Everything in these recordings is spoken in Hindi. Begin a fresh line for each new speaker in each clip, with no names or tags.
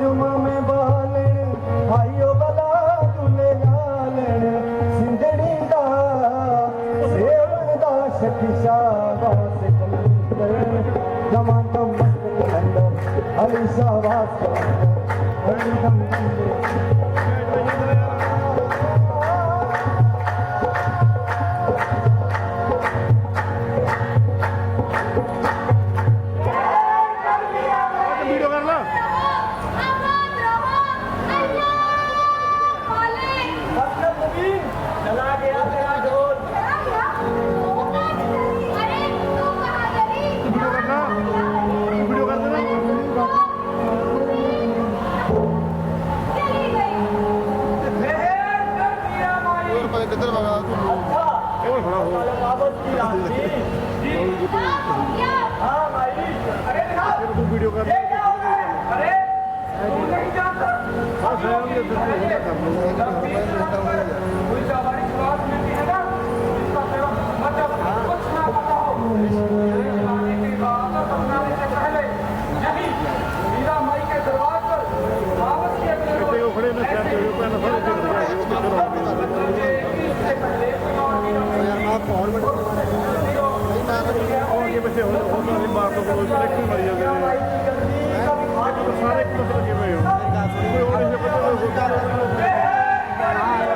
जुमा में बालण आयो बला तुले लालण सिंधड़ी दा सेवन दा शकिशा वास कलंदर जमातम कलंदर अलीशा वास हरिदम
किधर भगा तू और खड़ा हो
हाँ भाई अरे
तू वीडियो कर
अरे तू नहीं जानता
हां स्वयं ये
कोई हमारी क्लास में भी है ना इसका मतलब कुछ ना पता हो आने के बाद समझाने से पहले यही मीरा माई के दरबार पर वापस किया
कितने को खड़े ना चाहते हो पहले खड़े थे यार मां कौन बड़ा और ये बच्चे हो नहीं मार तो कोई कनेक्ट मर जाते हैं सारे एक दूसरे के में हो कोई और से पता नहीं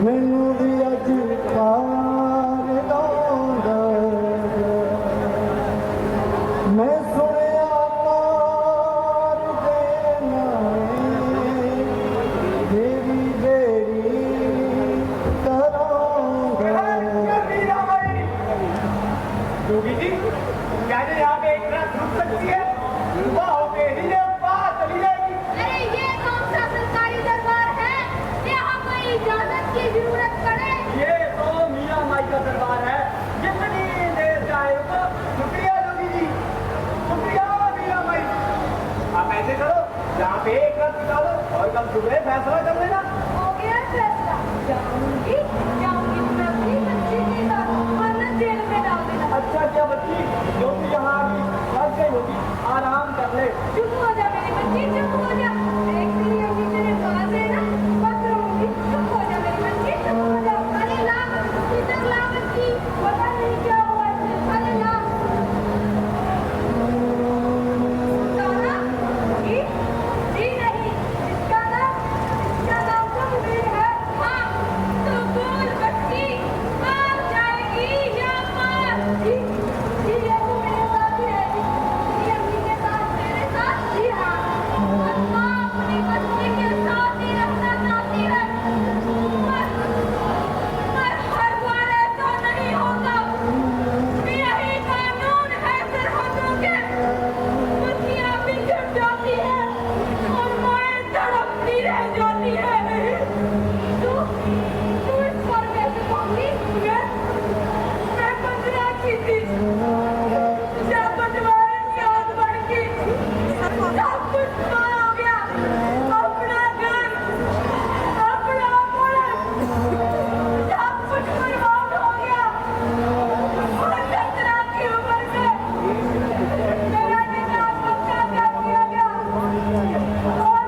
ਮੈਨੂੰ ਵੀ ਅੱਜ ਪਾਰ ਲਾਉਂਦਾ ਮੈਂ ਸੁਣਿਆ ਪਾਰ ਦੇ ਨਾਲੇ ਦੇਵੀ ਬੇੜੀ ਕਰਾਂਗਾ
योगी जी क्या ये यहाँ पे एक रात रुक सकती है? सुबह होते ही ये बात चली जाएगी।
अरे ये कौन सा सरकारी दरबार है? यहाँ कोई इजाजत की जरूरत पड़े?
ये तो मियाँ माई का दरबार है। जितनी देर चाहे तो शुक्रिया योगी जी, शुक्रिया मियाँ माई। आप ऐसे करो, यहाँ पे एक रात निकालो और कल सुबह फैसला कर लेना।
हो गया फैसला। जाऊंगी मैं अपनी बच्ची के साथ वरना जेल में डाल देना।
अच्छा क्या बच्ची, जो कि यहाँ अभी फंस गई होगी, आराम कर ले।
चुप हो जा मेरी बच्ची, चुप हो जा। एक दिन योगी तेरे पास है ना, बस रहूंगी। चुप हो जा मेरी बच्ची, चुप हो जा। अरे ला इधर ला बच्ची, पता नहीं क्या हुआ इसे। अरे ला तारा जी नहीं, इसका नाम तो मुबीन है। हाँ तो बोल बच्ची, मार जाएगी या मार? जी ये तो मेरे साथ ही रहेगी। जी अम्मी के साथ, मेरे साथ। जी हाँ, और माँ अपनी बच्ची के साथ ही रखना चाहती है। पर हर बार ऐसा नहीं होता। यही कानून है सरहदों के। बच्चियाँ बिछड़ जाती है और माएँ तड़पती रह जाती है। तू इस पर कैसे पहुंची? मैं बदला की थी, जब बदलाए याद बढ़ गई, सब कुछ पार हो गया। अपना घर, अपना मुल्क, सब कुछ बर्बाद हो गया। और 17 की उम्र में मेरा निकाह पक्का कर दिया गया। और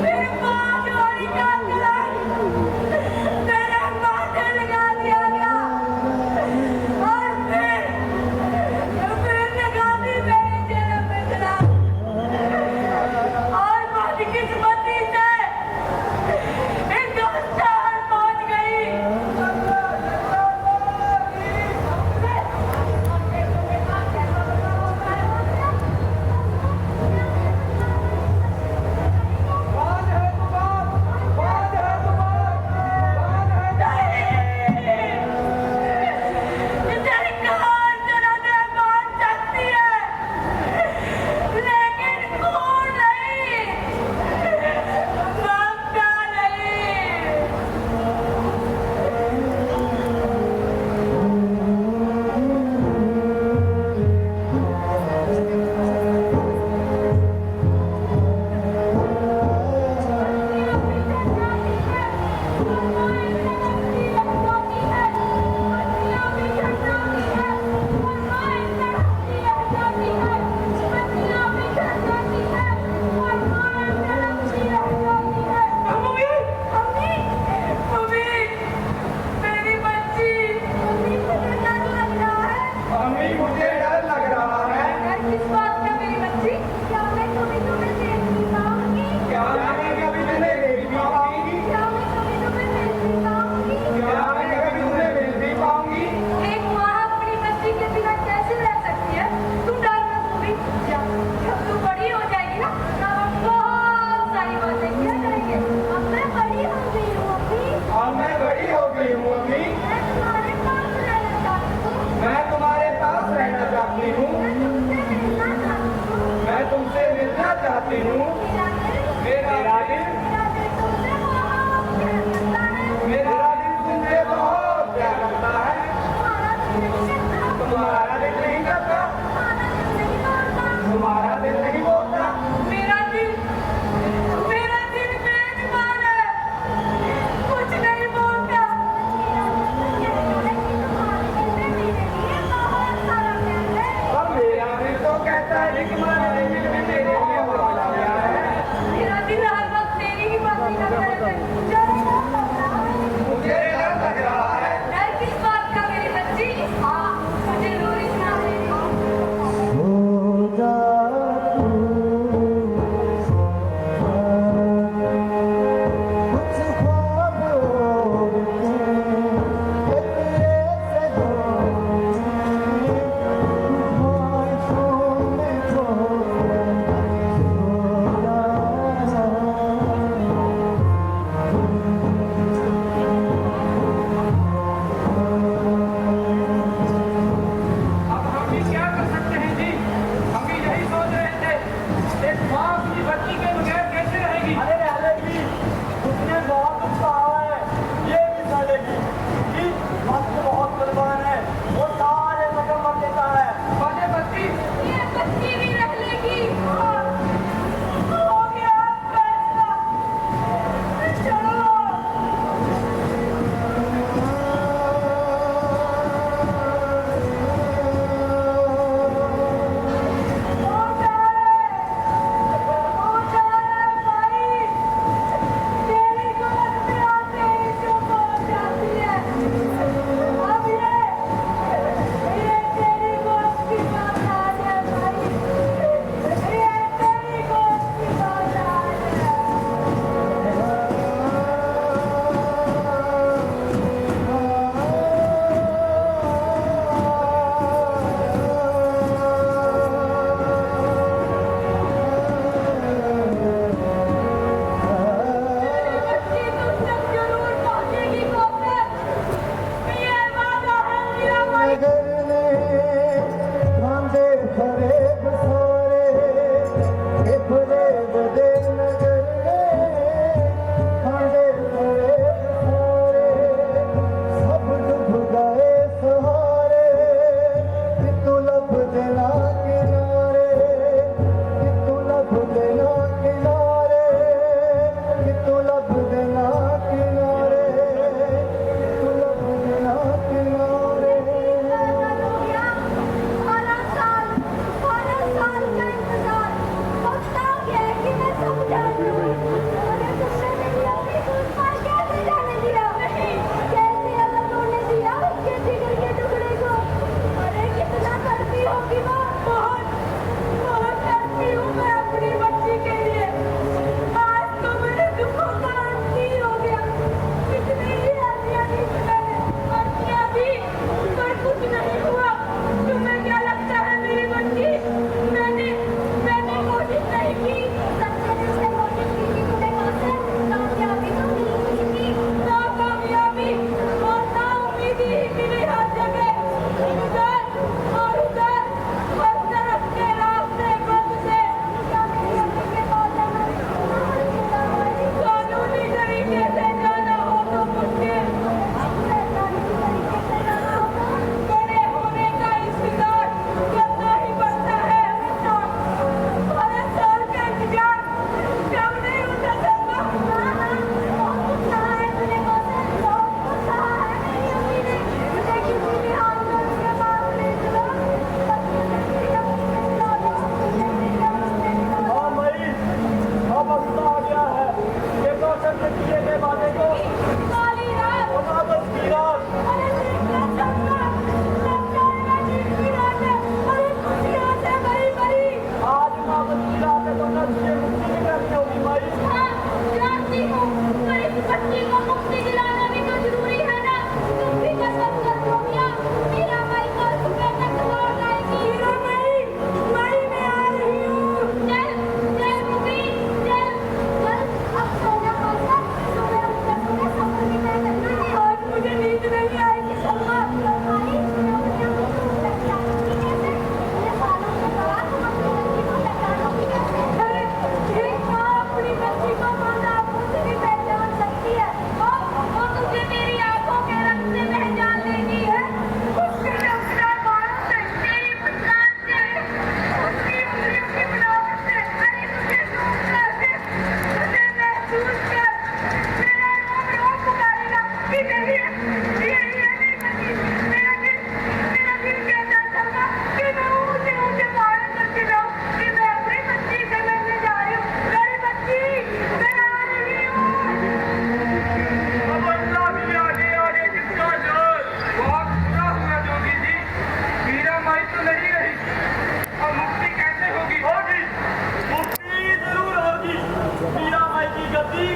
फिर बाद वाली का मेरे माथे लगा दिया गया। और फिर लगा दी मेरी जन्म में तलाक। और बदकिस्मती से हिंदुस्तान पहुंच गई।
कौन है तुम? कौन है तुम? कौन है?
सरकार जनाजे मान सकती है, लेकिन खून नहीं, ममता नहीं।
अम्मी मुझे डर लग रहा है।
किस बात का मेरी बच्ची? क्या मैं कभी तुम्हें देखती पाऊंगी?
क्या मैं कभी तुम्हें देख भी पाऊंगी?
क्या मैं कभी तुम्हें देखती पाऊंगी?
क्या मैं कभी तुम्हें मिल भी पाऊंगी?
एक माँ अपनी बच्ची के बिना कैसे रह सकती है? तुम डर मत भी। जब तू बड़ी हो जाएगी ना, तब हम बहुत सारी बातें किया करेंगे। अब मैं बड़ी हो गई हूँ अभी।
और मैं बड़ी हो गई हूँ अम्मी।
मैं तुम्हारे पास रहना चाहती हूँ।
मैं तुम्हारे पास रहना चाहती हूँ।
मैं तुमसे मिलना चाहती हूँ।
मैं तुमसे मिलना चाहती हूँ।
मेरा दिल तुमसे बहुत प्यार करता है।
मेरा दिल तुमसे बहुत प्यार करता है।
तुम्हारा दिल नहीं करता?
तुम्हारा दिल नहीं बोलता।
मेरा दिल बेजुबान है, कुछ नहीं बोलता।
और मेरा दिल तो कहता है कि तुम्हारे दिल में मेरे लिए बोला गया है।
मेरा दिल हर वक्त तेरी ही बात करता है।
मुझे डर लग रहा है।
डर किस बात का मेरी बच्ची? हाँ मुझे जरूर सुना है।
हो जा तू कुछ ख्वाब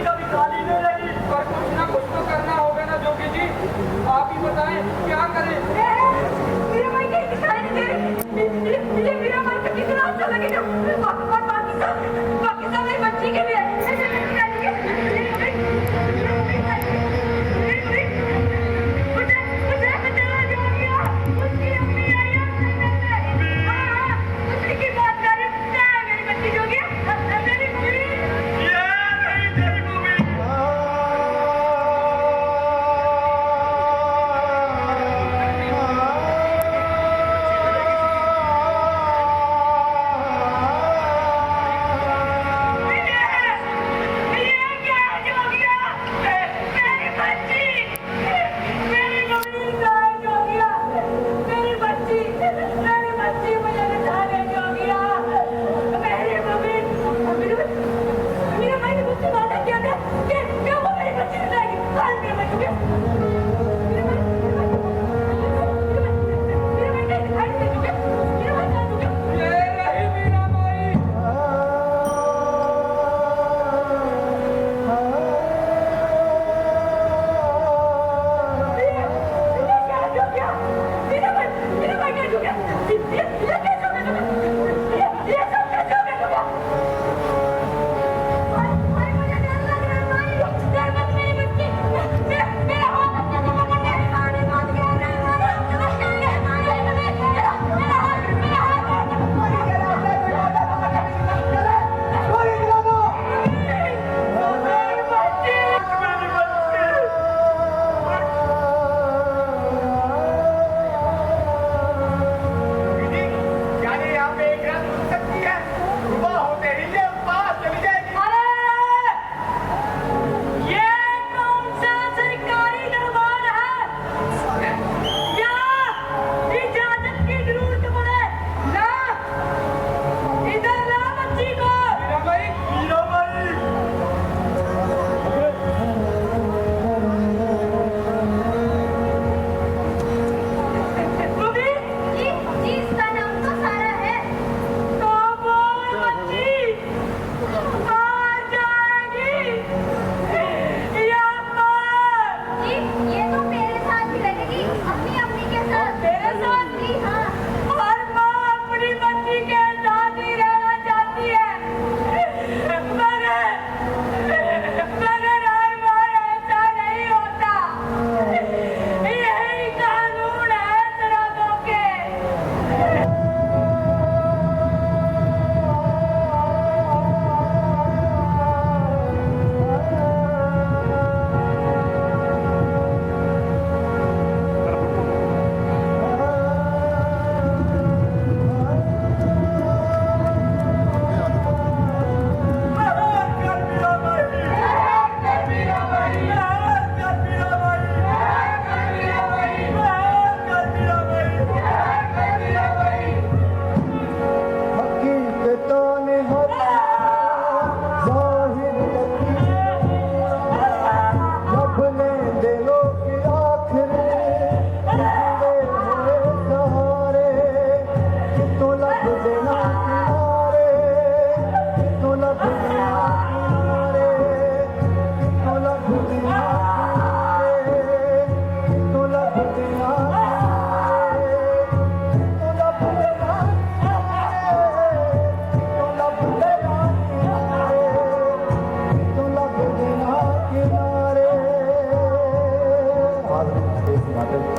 कभी खाली नहीं रही। पर कुछ ना कुछ तो करना होगा ना जोगी जी, आप ही बताएं क्या करें।
मेरा भाई कहीं दिखाई नहीं दे रही। ये मेरा भाई तो कितना अच्छा लगेगा। बाकी सब मेरी बच्ची के लिए।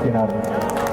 किनारे